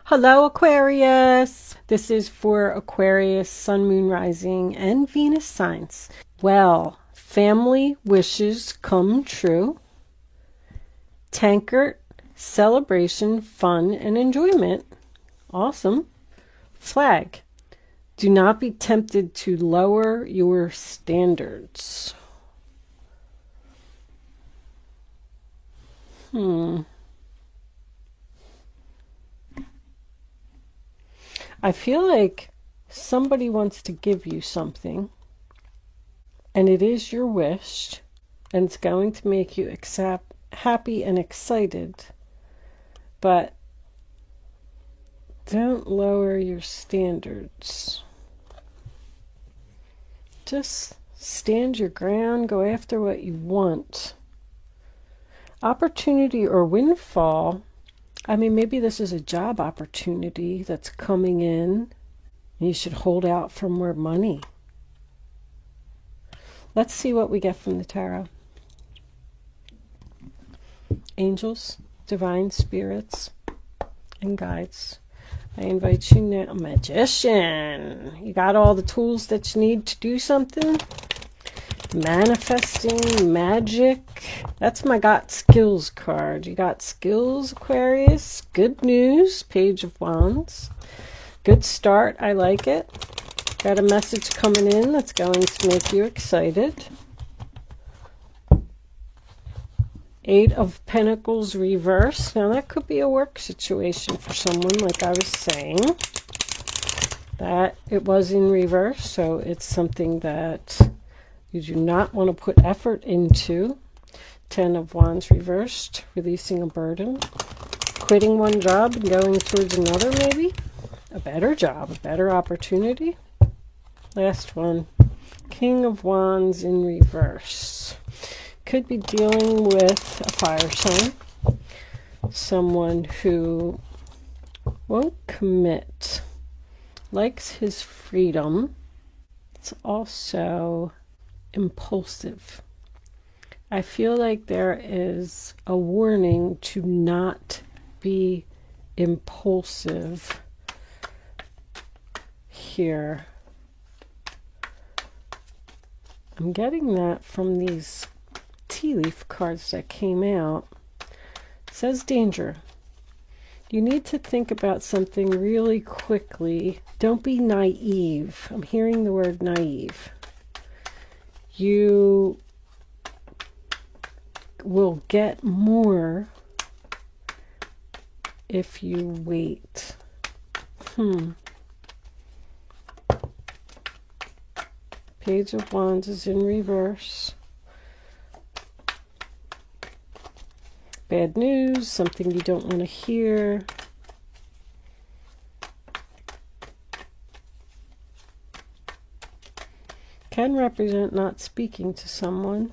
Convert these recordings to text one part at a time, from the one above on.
Hello, Aquarius. This is for Aquarius, Sun, Moon, Rising, and Venus signs. Well, family wishes come true. Tankard, celebration, fun, and enjoyment. Awesome. Flag. Do not be tempted to lower your standards. I feel like somebody wants to give you something, and it is your wish, and it's going to make you happy and excited, but don't lower your standards. Just stand your ground, go after what you want. Opportunity or windfall. I mean, maybe this is a job opportunity that's coming in. You should hold out for more money. Let's see what we get from the tarot. Angels, divine spirits, and guides. I invite you now, magician. You got all the tools that you need to do something? Manifesting, magic. That's my got skills card. You got skills, Aquarius. Good news, Page of Wands. Good start. I like it. Got a message coming in that's going to make you excited. Eight of Pentacles reverse. Now that could be a work situation for someone, like I was saying. That it was in reverse, so it's something that you do not want to put effort into. 10 of Wands reversed, releasing a burden. Quitting one job and going towards another, maybe. A better job, a better opportunity. Last one, King of Wands in reverse. Could be dealing with a fire sign. Someone who won't commit. Likes his freedom. It's also impulsive. I feel like there is a warning to not be impulsive here. I'm getting that from these tea leaf cards that came out. It says danger. You need to think about something really quickly. Don't be naive. I'm hearing the word naive. You will get more if you wait. Page of Wands is in reverse. Bad news, something you don't want to hear. Can represent not speaking to someone.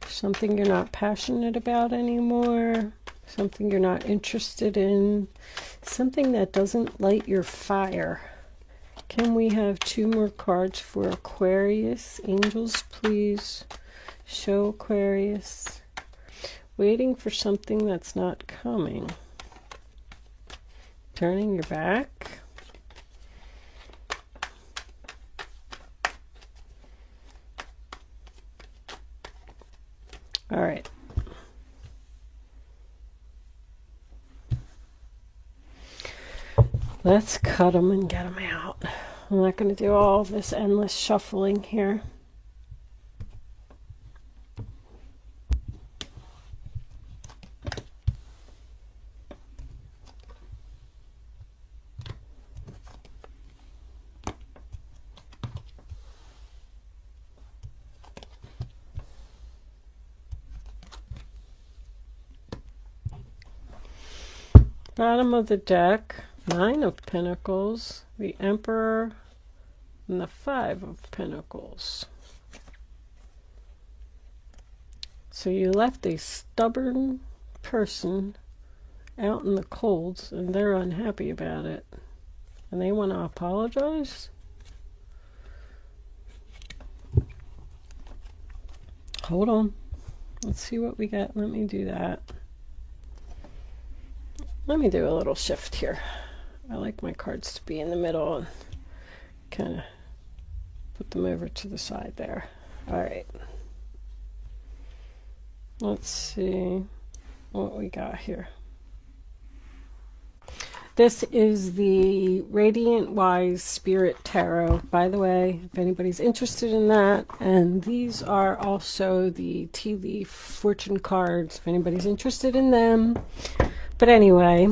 Something you're not passionate about anymore. Something you're not interested in. Something that doesn't light your fire. Can we have 2 more cards for Aquarius? Angels, please. Show Aquarius. Waiting for something that's not coming. Turning your back. All right. Let's cut them and get them out. I'm not going to do all this endless shuffling here. Bottom of the deck, 9 of Pentacles, the Emperor, and the 5 of Pentacles. So you left a stubborn person out in the cold, and they're unhappy about it. And they want to apologize? Hold on. Let's see what we got. Let me do that. Let me do a little shift here. I like my cards to be in the middle and kind of put them over to the side there. All right. Let's see what we got here. This is the Radiant Wise Spirit Tarot, by the way, if anybody's interested in that. And these are also the Tea Leaf Fortune cards, if anybody's interested in them. But anyway,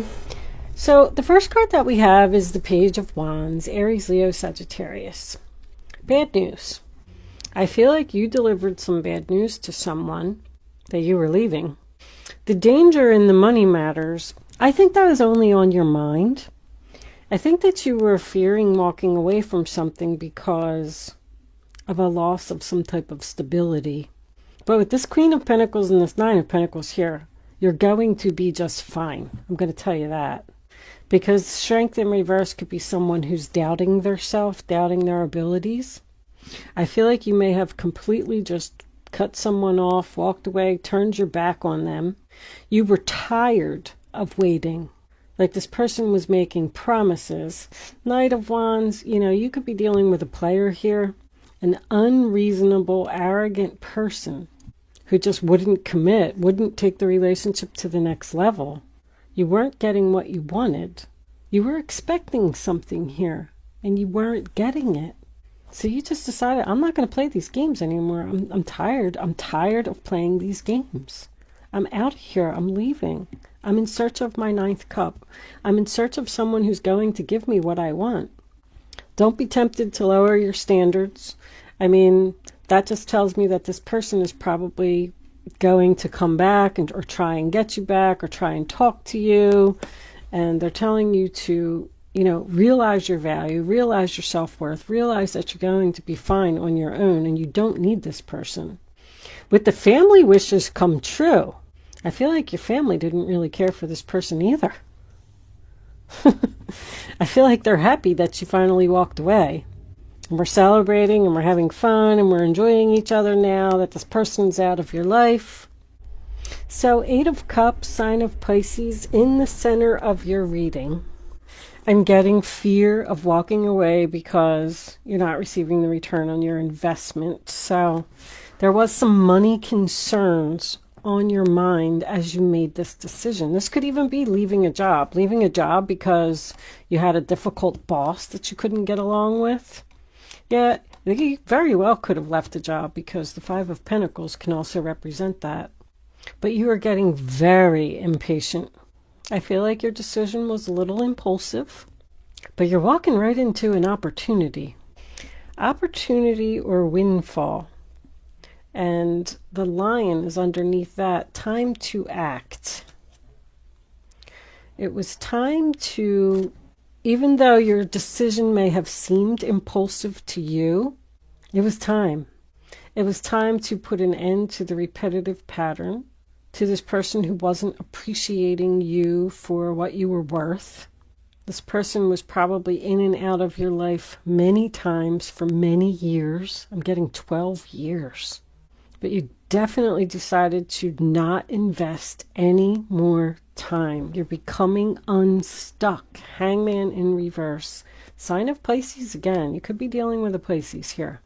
so the first card that we have is the Page of Wands, Aries, Leo, Sagittarius. Bad news. I feel like you delivered some bad news to someone that you were leaving. The danger in the money matters, I think that was only on your mind. I think that you were fearing walking away from something because of a loss of some type of stability. But with this Queen of Pentacles and this Nine of Pentacles here, you're going to be just fine. I'm going to tell you that. Because Strength in reverse could be someone who's doubting their self, doubting their abilities. I feel like you may have completely just cut someone off, walked away, turned your back on them. You were tired of waiting. Like this person was making promises. Knight of Wands, you know, you could be dealing with a player here. An unreasonable, arrogant person who just wouldn't commit, wouldn't take the relationship to the next level. You weren't getting what you wanted. You were expecting something here and you weren't getting it. So you just decided, I'm not going to play these games anymore. I'm tired. I'm tired of playing these games. I'm out of here. I'm leaving. I'm in search of my ninth cup. I'm in search of someone who's going to give me what I want. Don't be tempted to lower your standards. I mean, that just tells me that this person is probably going to come back or try and get you back or try and talk to you. And they're telling you to, you know, realize your value, realize your self-worth, realize that you're going to be fine on your own and you don't need this person. With the family wishes come true, I feel like your family didn't really care for this person either. I feel like they're happy that you finally walked away. And we're celebrating and we're having fun and we're enjoying each other now that this person's out of your life. So 8 of Cups, sign of Pisces, in the center of your reading. I'm getting fear of walking away because you're not receiving the return on your investment. So there was some money concerns on your mind as you made this decision. This could even be leaving a job because you had a difficult boss that you couldn't get along with. Yeah, you very well could have left a job because the 5 of Pentacles can also represent that. But you are getting very impatient. I feel like your decision was a little impulsive, but you're walking right into an opportunity. Opportunity or windfall. And the lion is underneath that. Time to act. It was time to, even though your decision may have seemed impulsive to you, it was time. It was time to put an end to the repetitive pattern, to this person who wasn't appreciating you for what you were worth. This person was probably in and out of your life many times for many years. I'm getting 12 years. But you definitely decided to not invest any more time. You're becoming unstuck. Hangman in reverse. Sign of Pisces again. You could be dealing with a Pisces here.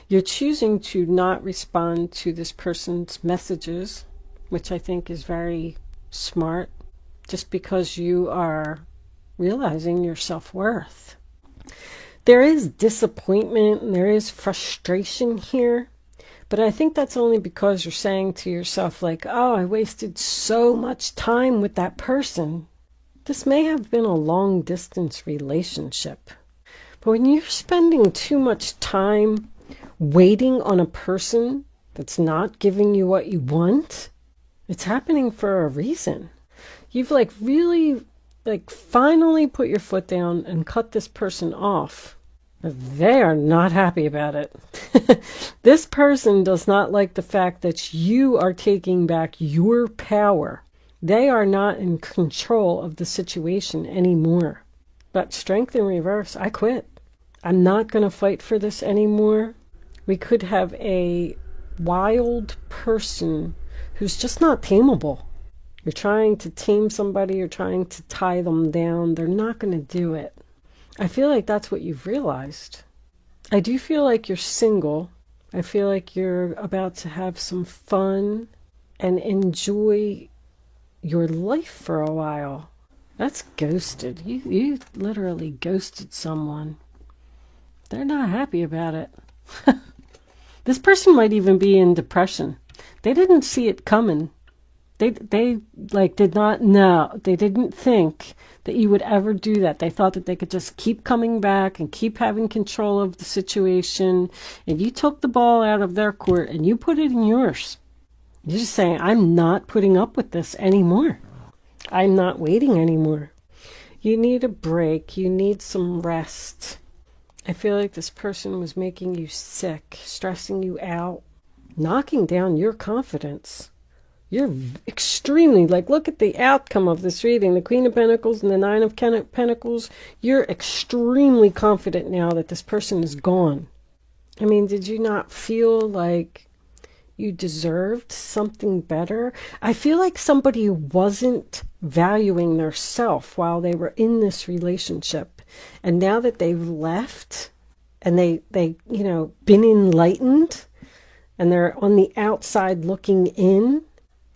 You're choosing to not respond to this person's messages, which I think is very smart, just because you are realizing your self-worth. There is disappointment and there is frustration here. But I think that's only because you're saying to yourself, like, oh, I wasted so much time with that person. This may have been a long-distance relationship. But when you're spending too much time waiting on a person that's not giving you what you want, it's happening for a reason. You've really finally put your foot down and cut this person off. They are not happy about it. This person does not like the fact that you are taking back your power. They are not in control of the situation anymore. But Strength in reverse, I quit. I'm not going to fight for this anymore. We could have a wild person who's just not tameable. You're trying to tame somebody, you're trying to tie them down. They're not going to do it. I feel like that's what you've realized. I do feel like you're single. I feel like you're about to have some fun and enjoy your life for a while. That's ghosted. You literally ghosted someone. They're not happy about it. This person might even be in depression. They didn't see it coming. They like did not know. They didn't think that you would ever do that. They thought that they could just keep coming back and keep having control of the situation. And you took the ball out of their court and you put it in yours. You're just saying, I'm not putting up with this anymore. I'm not waiting anymore. You need a break. You need some rest. I feel like this person was making you sick, stressing you out, knocking down your confidence. You're extremely, like, look at the outcome of this reading. The Queen of Pentacles and the Nine of Pentacles. You're extremely confident now that this person is gone. I mean, did you not feel like you deserved something better? I feel like somebody wasn't valuing their self while they were in this relationship. And now that they've left and they been enlightened and they're on the outside looking in,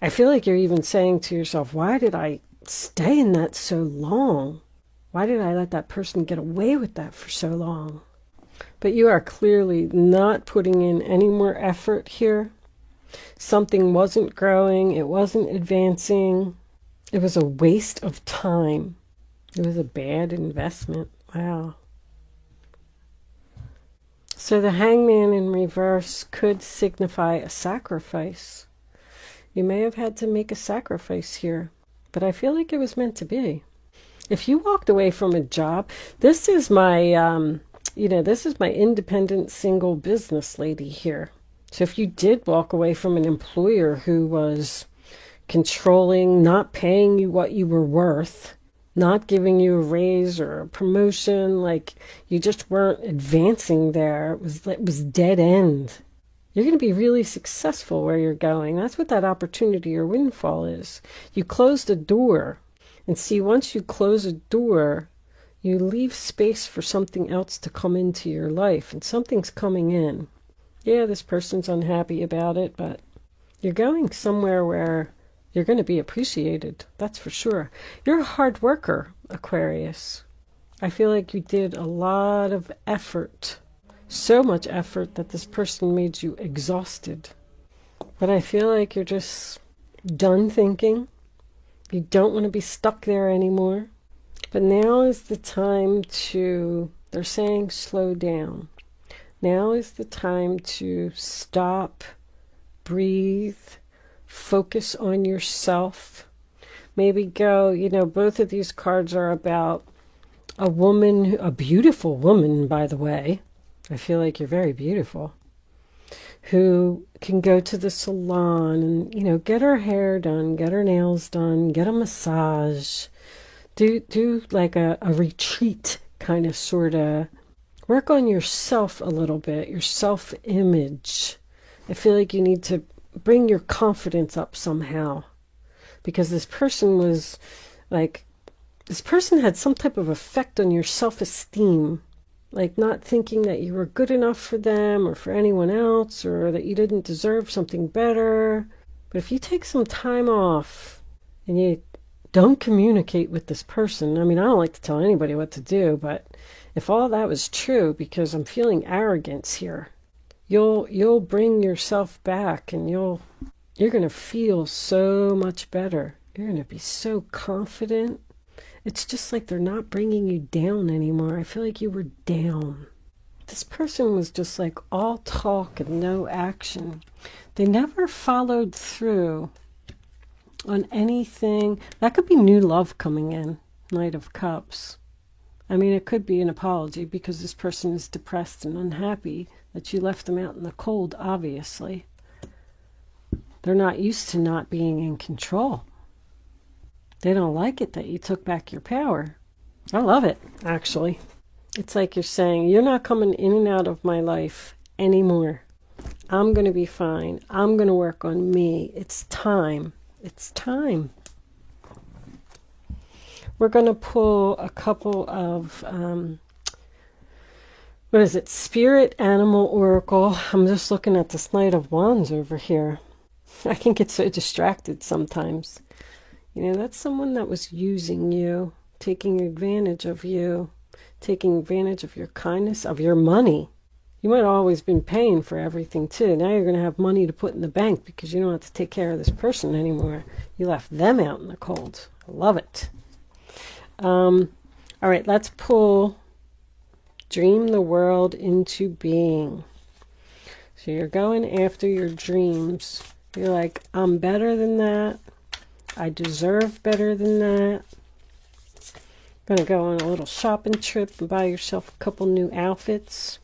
I feel like you're even saying to yourself, why did I stay in that so long? Why did I let that person get away with that for so long? But you are clearly not putting in any more effort here. Something wasn't growing. It wasn't advancing. It was a waste of time. It was a bad investment. Wow. So the Hangman in reverse could signify a sacrifice. You may have had to make a sacrifice here, but I feel like it was meant to be. If you walked away from a job, this is my, this is my independent single business lady here. So if you did walk away from an employer who was controlling, not paying you what you were worth, not giving you a raise or a promotion, like you just weren't advancing there, it was dead end. You're going to be really successful where you're going. That's what that opportunity or windfall is. You closed a door. And see, once you close a door, you leave space for something else to come into your life. And something's coming in. Yeah, this person's unhappy about it, but you're going somewhere where you're going to be appreciated. That's for sure. You're a hard worker, Aquarius. I feel like you did a lot of effort. So much effort that this person made you exhausted. But I feel like you're just done thinking. You don't want to be stuck there anymore. But now is the time to, they're saying, slow down. Now is the time to stop, breathe, focus on yourself. Maybe go, both of these cards are about a woman, a beautiful woman, by the way. I feel like you're very beautiful, who can go to the salon and, get her hair done, get her nails done, get a massage, do like a retreat kind of sort of, work on yourself a little bit, your self-image. I feel like you need to bring your confidence up somehow, because this person was like, this person had some type of effect on your self-esteem. Like not thinking that you were good enough for them or for anyone else, or that you didn't deserve something better. But if you take some time off and you don't communicate with this person, I mean, I don't like to tell anybody what to do, but if all that was true, because I'm feeling arrogance here, you'll bring yourself back and you're going to feel so much better. You're going to be so confident. It's just like they're not bringing you down anymore. I feel like you were down. This person was just like all talk and no action. They never followed through on anything. That could be new love coming in, Knight of Cups. I mean, it could be an apology because this person is depressed and unhappy that you left them out in the cold, obviously. They're not used to not being in control. They don't like it that you took back your power. I love it, actually. It's like you're saying, you're not coming in and out of my life anymore. I'm going to be fine. I'm going to work on me. It's time. It's time. We're going to pull a couple of, what is it, Spirit Animal Oracle. I'm just looking at this Knight of Wands over here. I can get so distracted sometimes. You know, that's someone that was using you, taking advantage of you, taking advantage of your kindness, of your money. You might have always been paying for everything too. Now you're going to have money to put in the bank because you don't have to take care of this person anymore. You left them out in the cold. I love it. All right, let's pull Dream the World into Being. So you're going after your dreams. You're like, I'm better than that. I deserve better than that. Going to go on a little shopping trip and buy yourself a couple new outfits.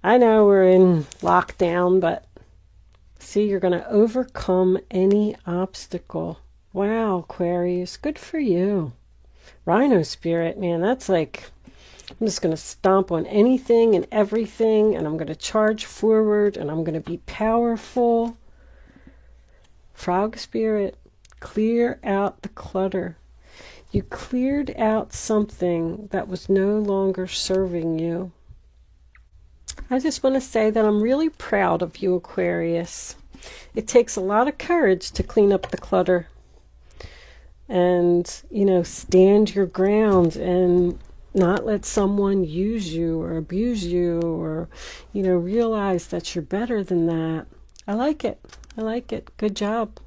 I know we're in lockdown, but see, you're going to overcome any obstacle. Wow, Aquarius, good for you. Rhino spirit, man, that's like, I'm just going to stomp on anything and everything, and I'm going to charge forward, and I'm going to be powerful. Frog spirit, clear out the clutter. You cleared out something that was no longer serving you. I just want to say that I'm really proud of you, Aquarius. It takes a lot of courage to clean up the clutter and, you know, stand your ground and not let someone use you or abuse you or, you know, realize that you're better than that. I like it. I like it. Good job.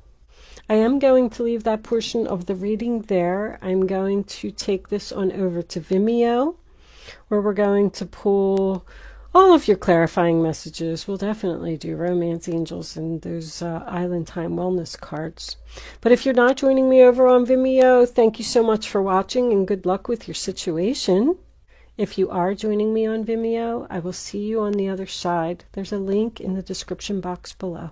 I am going to leave that portion of the reading there. I'm going to take this on over to Vimeo, where we're going to pull all of your clarifying messages. We'll definitely do Romance Angels and those Island Time Wellness cards. But if you're not joining me over on Vimeo, thank you so much for watching and good luck with your situation. If you are joining me on Vimeo, I will see you on the other side. There's a link in the description box below.